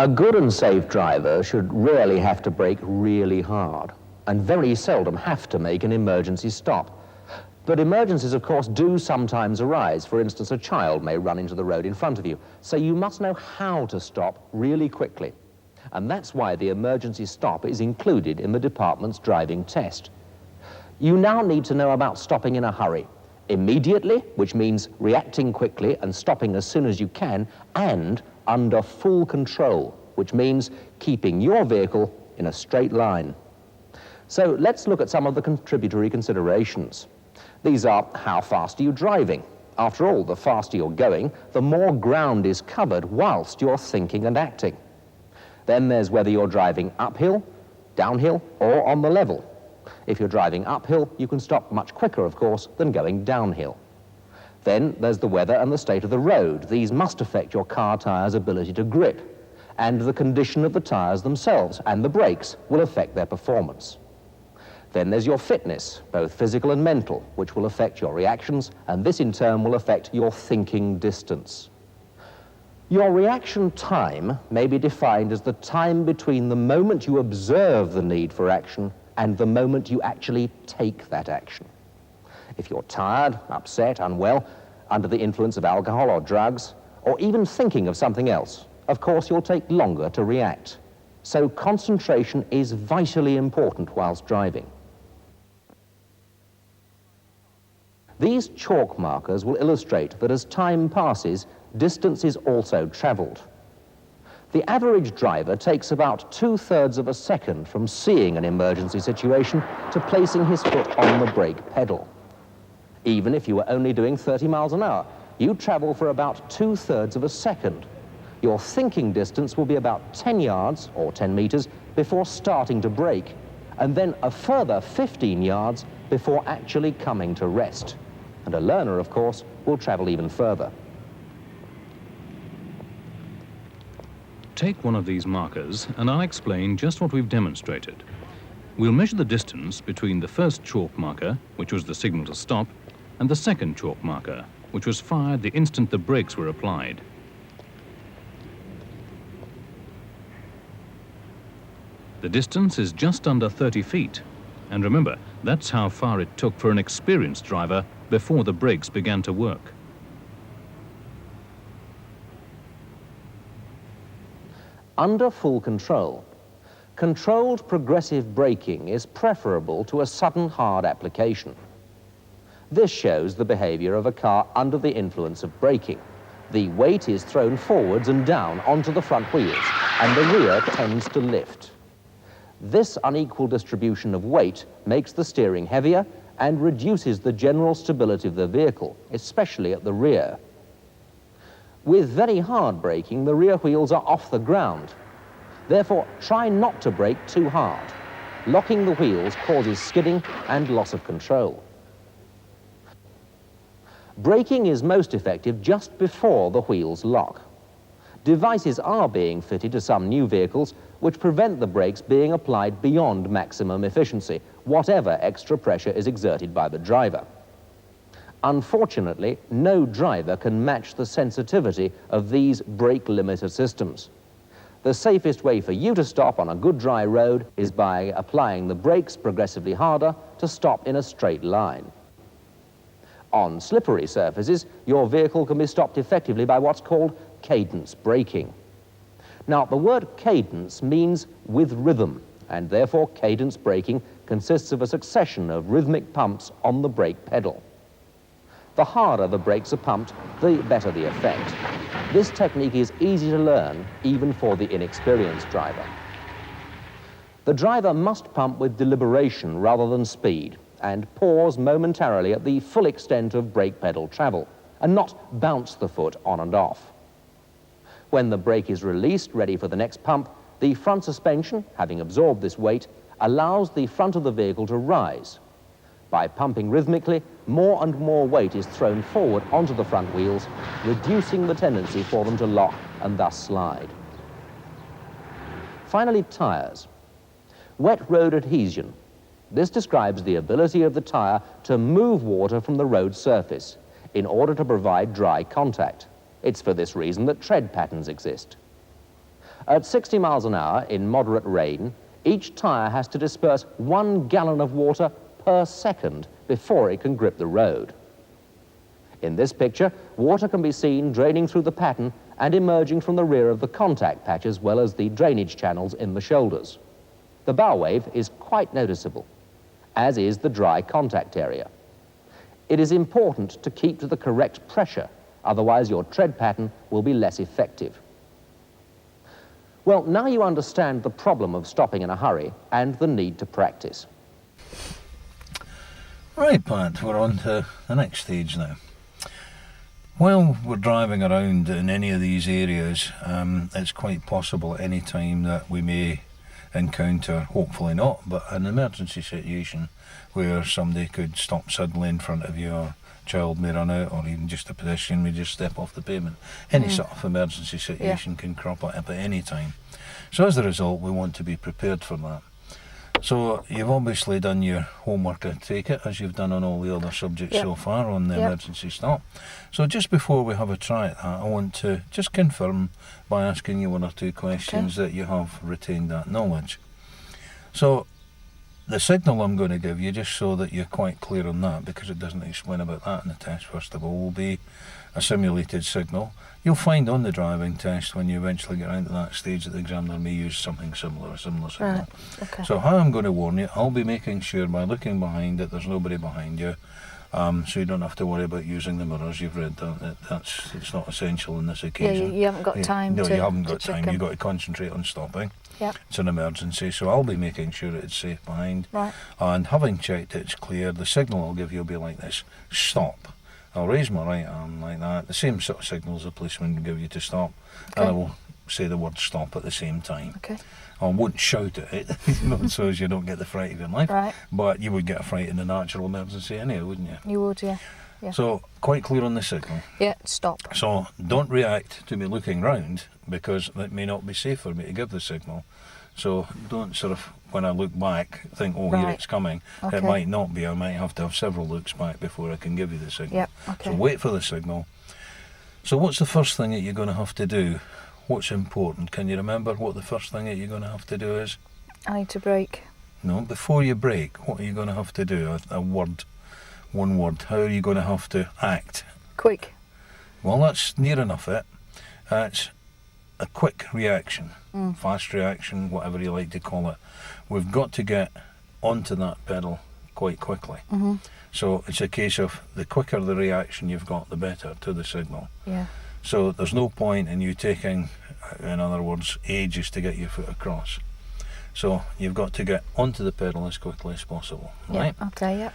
A good and safe driver should rarely have to brake really hard, and very seldom have to make an emergency stop. But emergencies, of course, do sometimes arise. For instance, a child may run into the road in front of you, so you must know how to stop really quickly. And that's why the emergency stop is included in the department's driving test. You now need to know about stopping in a hurry. Immediately, which means reacting quickly and stopping as soon as you can, and under full control, which means keeping your vehicle in a straight line. So let's look at some of the contributory considerations. These are: how fast are you driving? After all, the faster you're going, the more ground is covered whilst you're thinking and acting. Then there's whether you're driving uphill, downhill, or on the level. If you're driving uphill, you can stop much quicker, of course, than going downhill. Then there's the weather and the state of the road. These must affect your car tyres' ability to grip, and the condition of the tyres themselves and the brakes will affect their performance. Then there's your fitness, both physical and mental, which will affect your reactions, and this in turn will affect your thinking distance. Your reaction time may be defined as the time between the moment you observe the need for action and the moment you actually take that action. If you're tired, upset, unwell, under the influence of alcohol or drugs, or even thinking of something else, of course you'll take longer to react. So concentration is vitally important whilst driving. These chalk markers will illustrate that as time passes, distance is also travelled. The average driver takes about 2/3 of a second from seeing an emergency situation to placing his foot on the brake pedal. Even if you were only doing 30 miles an hour, you travel for about 2/3 of a second. Your thinking distance will be about 10 yards or 10 meters before starting to brake, and then a further 15 yards before actually coming to rest. And a learner, of course, will travel even further. Take one of these markers and I'll explain just what we've demonstrated. We'll measure the distance between the first chalk marker, which was the signal to stop, and the second chalk marker, which was fired the instant the brakes were applied. The distance is just under 30 feet, and remember, that's how far it took for an experienced driver before the brakes began to work. Under full control, controlled progressive braking is preferable to a sudden hard application. This shows the behavior of a car under the influence of braking. The weight is thrown forwards and down onto the front wheels, and the rear tends to lift. This unequal distribution of weight makes the steering heavier and reduces the general stability of the vehicle, especially at the rear. With very hard braking, the rear wheels are off the ground. Therefore, try not to brake too hard. Locking the wheels causes skidding and loss of control. Braking is most effective just before the wheels lock. Devices are being fitted to some new vehicles which prevent the brakes being applied beyond maximum efficiency, whatever extra pressure is exerted by the driver. Unfortunately, no driver can match the sensitivity of these brake limiter systems. The safest way for you to stop on a good dry road is by applying the brakes progressively harder to stop in a straight line. On slippery surfaces, your vehicle can be stopped effectively by what's called cadence braking. Now, the word cadence means with rhythm, and therefore cadence braking consists of a succession of rhythmic pumps on the brake pedal. The harder the brakes are pumped, the better the effect. This technique is easy to learn, even for the inexperienced driver. The driver must pump with deliberation rather than speed, and pause momentarily at the full extent of brake pedal travel, and not bounce the foot on and off. When the brake is released, ready for the next pump, the front suspension, having absorbed this weight, allows the front of the vehicle to rise. By pumping rhythmically, more and more weight is thrown forward onto the front wheels, reducing the tendency for them to lock and thus slide. Finally, tyres. Wet road adhesion. This describes the ability of the tyre to move water from the road surface in order to provide dry contact. It's for this reason that tread patterns exist. At 60 miles an hour in moderate rain, each tyre has to disperse 1 gallon of water per second before it can grip the road. In this picture, water can be seen draining through the pattern and emerging from the rear of the contact patch as well as the drainage channels in the shoulders. The bow wave is quite noticeable, as is the dry contact area. It is important to keep to the correct pressure, otherwise your tread pattern will be less effective. Well, now you understand the problem of stopping in a hurry and the need to practice. Right, Pat, we're on to the next stage now. While we're driving around in any of these areas, it's quite possible at any time that we may encounter, hopefully not, but an emergency situation where somebody could stop suddenly in front of you, or child may run out, or even just a pedestrian may just step off the pavement. Any sort of emergency situation can crop up at any time. So as a result, we want to be prepared for that. So you've obviously done your homework, I take it, as you've done on all the other subjects so far on the emergency stop. So just before we have a try at that, I want to just confirm by asking you 1 or 2 questions that you have retained that knowledge. So the signal I'm going to give you, just so that you're quite clear on that, because it doesn't explain about that in the test first of all, will be a simulated signal. You'll find on the driving test when you eventually get around to that stage that the examiner may use something similar, a similar signal. Right. Okay. So how I'm going to warn you, I'll be making sure by looking behind that there's nobody behind you, so you don't have to worry about using the mirrors. You've read that. It's not essential in this occasion. Yeah, you haven't got time No, to you haven't got check time. them. You've got to concentrate on stopping. Yep. It's an emergency, so I'll be making sure it's safe behind. Right. And having checked it's clear, the signal I'll give you will be like this: stop. I'll raise my right arm like that, the same sort of signals the policeman will give you to stop, and I will say the word stop at the same time. Okay. I won't shout at it, so as you don't get the fright of your life. Right. But you would get a fright in a natural emergency anyway, wouldn't you? You would, yeah. So, quite clear on the signal. Yeah, stop. So, don't react to me looking round, because it may not be safe for me to give the signal. So, don't sort of, when I look back, think, oh, here Right. it's coming. Okay. It might not be. I might have to have several looks back before I can give you the signal. Yep, okay. So, wait for the signal. So, what's the first thing that you're going to have to do? What's important? Can you remember what the first thing that you're going to have to do is? I need to brake. No, before you brake, what are you going to have to do? A word, one word. How are you going to have to act? Quick. Well, that's near enough it. It's a quick reaction, fast reaction, whatever you like to call it. We've got to get onto that pedal quite quickly. So it's a case of the quicker the reaction you've got, the better to the signal. Yeah. So there's no point in you taking, in other words, ages to get your foot across. So you've got to get onto the pedal as quickly as possible, right? Yeah. Okay, yeah.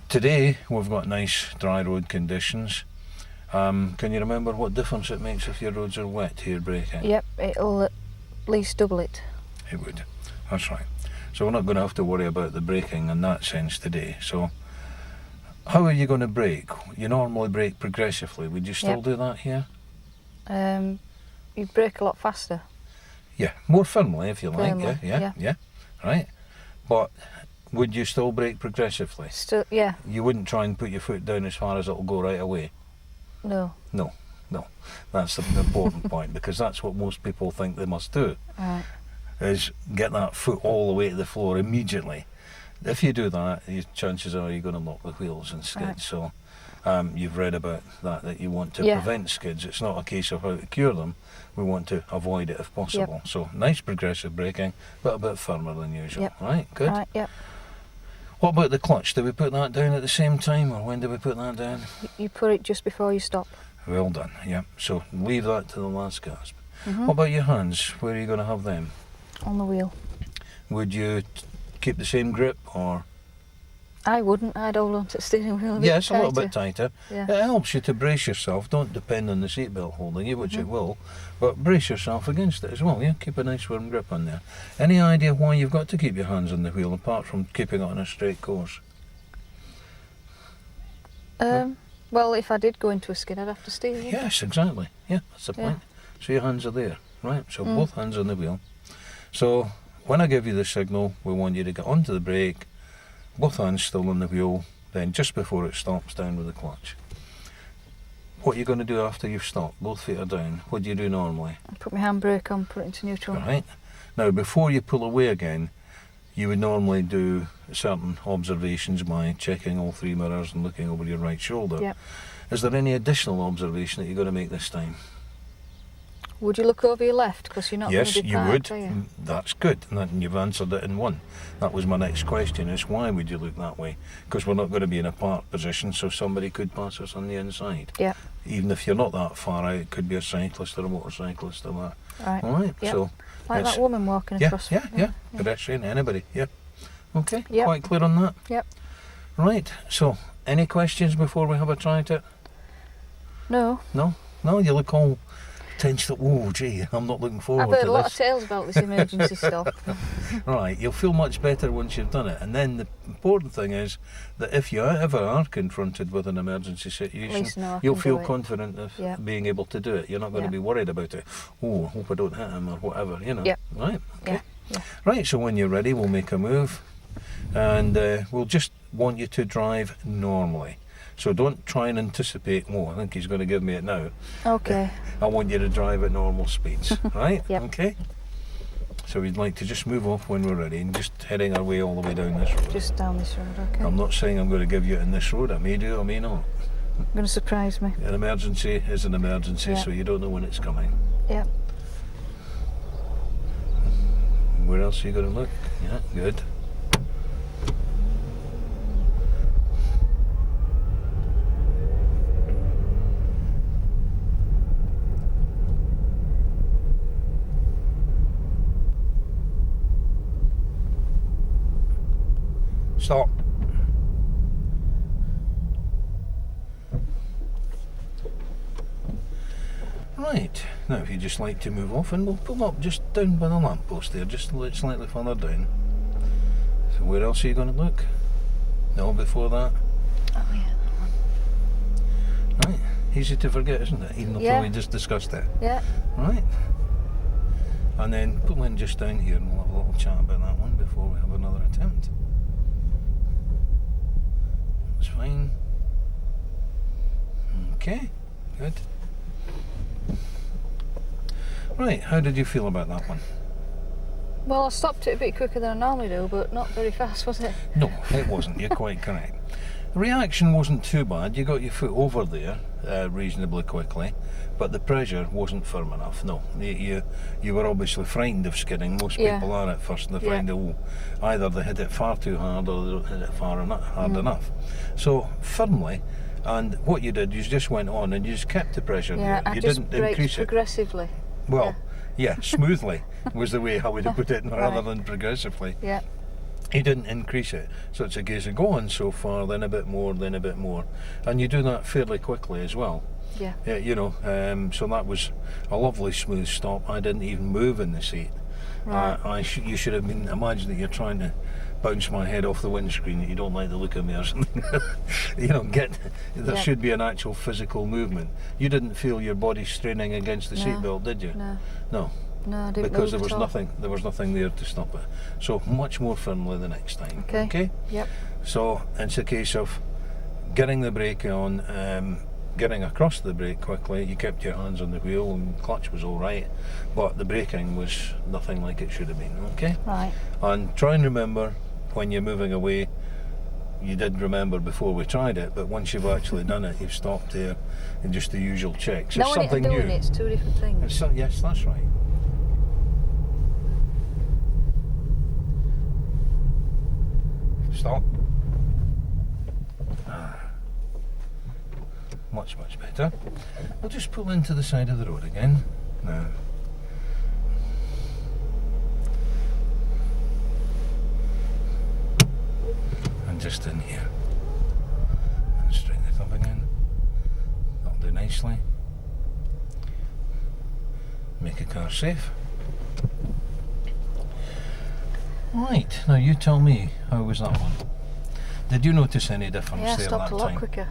Today we've got nice dry road conditions. Can you remember what difference it makes if your roads are wet to your braking? Yep, it'll at least double it. It would, that's right. So we're not going to have to worry about the braking in that sense today. So how are you going to brake? You normally brake progressively. Would you still do that here? You brake a lot faster. Yeah, more firmly if you Firmly, like. Yeah, yeah. right. But would you still brake progressively? Still, yeah. You wouldn't try and put your foot down as far as it'll go right away? No. No. That's the important point, because that's what most people think they must do, Right. is get that foot all the way to the floor immediately. If you do that, your chances are you're going to lock the wheels and skid. Right. So you've read about that you want to Yeah. prevent skids. It's not a case of how to cure them. We want to avoid it if possible. So nice progressive braking, but a bit firmer than usual. Yep. Right, good. Right, yep. What about the clutch? Did we put that down at the same time, or when did we put that down? You put it just before you stop. Well done, yeah. So leave that to the last gasp. What about your hands? Where are you going to have them? On the wheel. Would you keep the same grip, or? I wouldn't. I'd hold on to the steering wheel a bit Yes, a little tighter. bit tighter. Yeah. It helps you to brace yourself. Don't depend on the seatbelt holding you, which it will, but brace yourself against it as well. Yeah, keep a nice firm grip on there. Any idea why you've got to keep your hands on the wheel apart from keeping it on a straight course? Well, if I did go into a skid, I'd have to steer. wouldn't I? Yes, exactly. Yeah, that's the Yeah. point. So your hands are there, right? So both hands on the wheel. So when I give you the signal, we want you to get onto the brake, both hands still on the wheel, then just before it stops, down with the clutch. what are you going to do after you've stopped? Both feet are down. What do you do normally? I put my handbrake on, put it into neutral. Right. Now, before you pull away again, you would normally do certain observations by checking all 3 mirrors and looking over your right shoulder. Yep. Is there any additional observation that you're going to make this time? Would you look over your left? Because you're not Yes, going to be you parked, would. are you? That's good. And you've answered it in one. That was my next question, is why would you look that way? Because we're not going to be in a parked position, so somebody could pass us on the inside. Yeah. Even if you're not that far out, it could be a cyclist or a motorcyclist or that. Right. All right. Yep. So Like it's- that woman walking yeah, across. yeah. Pedestrian, anybody. Yeah. Okay. Yep. Quite clear on that. Yep. Right. So, any questions before we have a try at it? No. No. No. You look all tensed up. Oh, gee, I'm not looking forward I've heard to a lot this. of tales about this emergency stop. Right, you'll feel much better once you've done it. And then the important thing is that if you ever are confronted with an emergency situation, least know I you'll can feel do it. confident of Yeah. being able to do it. You're not going Yeah. to be worried about it. Oh, I hope I don't hit him or whatever, you know. Yeah. Right, okay. Yeah. Yeah. Right, so when you're ready, we'll make a move. And we'll just want you to drive normally. So don't try and anticipate, oh, I think he's going to give me it now. Okay. I want you to drive at normal speeds, right? Yep. Okay. So we'd like to just move off when we're ready and just heading our way all the way down this road. Just down this road, okay. I'm not saying I'm going to give you it in this road. I may do, I may not. Going to surprise me. An emergency is an emergency, Yeah. so you don't know when it's coming. Yep. Where else are you going to look? Yeah, good. Stop. Right, now if you'd just like to move off, and we'll pull up just down by the lamppost there, just slightly further down. So where else are you going to look? No, before that? Oh yeah, that one. Right, easy to forget, isn't it? Even though Yeah. we just discussed it. Yeah. Right. And then pull in just down here and we'll have a little chat about that one before we have another attempt. That's fine. Okay, good. Right, how did you feel about that one? Well, I stopped it a bit quicker than I normally do, but not very fast, was it? No, it wasn't. You're quite correct. The reaction wasn't too bad. You got your foot over there reasonably quickly, but the pressure wasn't firm enough. No, you were obviously frightened of skidding. Most Yeah. people are at first. They're Yeah. frightened of, either they hit it far too hard or they don't hit it hard Mm. enough. So firmly, and what you did, you just went on and you just kept the pressure Yeah, there. I You just didn't braked increase it. progressively. Well, yeah, smoothly was the way I would have put it, rather Right. than progressively. Yeah. He didn't increase it, so it's a case of go on so far, then a bit more, then a bit more, and you do that fairly quickly as well. Yeah. Yeah, you know, so that was a lovely smooth stop. I didn't even move in the seat. Right. You should have been. Imagine that you're trying to bounce my head off the windscreen, that you don't like the look of me or something. You know, there Yeah. should be an actual physical movement. You didn't feel your body straining against the No. seatbelt, did you? No. No. No, I didn't Because move there at was all. nothing there to stop it. So much more firmly the next time. Okay. Okay. Yep. So it's a case of getting the brake on, getting across the brake quickly. You kept your hands on the wheel, and clutch was all right, but the braking was nothing like it should have been. Okay. Right. And try and remember when you're moving away. You did remember before we tried it, but once you've actually done it, you've stopped there and just the usual checks. It's Knowing it something and doing new. it's two different things. Yes, that's right. Stop. Much better. We'll just pull into the side of the road again. Now. And just in here. And straighten it up again. That'll do nicely. Make a car safe. Right, now you tell me, how was that one? Did you notice any difference Yeah, I there stopped that a lot time? quicker.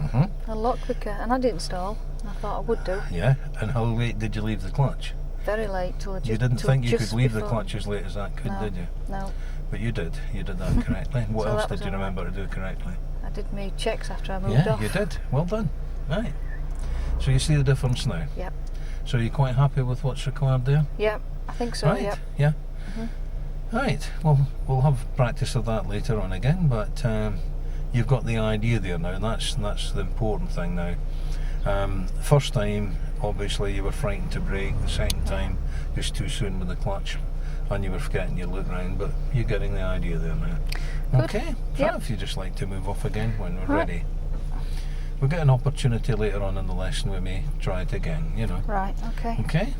Mm-hmm. A lot quicker, and I didn't stall. I thought I would do. Yeah, and how late did you leave the clutch? Very late till I just. You didn't till think you could just leave the before- clutch as late as that could, No. did you? No, But you did that correctly. What So else that did was you all right. remember to do correctly? I did my checks after I moved Yeah, off. you did. Well done. Right. So you see the difference now? Yep. So you're quite happy with what's required there? Yep, I think so, Right, yep. yeah. Right, well, we'll have practice of that later on again, but you've got the idea there now, and that's the important thing now. First time, obviously, you were frightened to brake. The second time, just too soon with the clutch, and you were forgetting your look round, but you're getting the idea there now. Good. Okay, Yep. if you just like to move off again when we're Right. ready. We'll get an opportunity later on in the lesson, we may try it again, you know. Right, okay. Okay?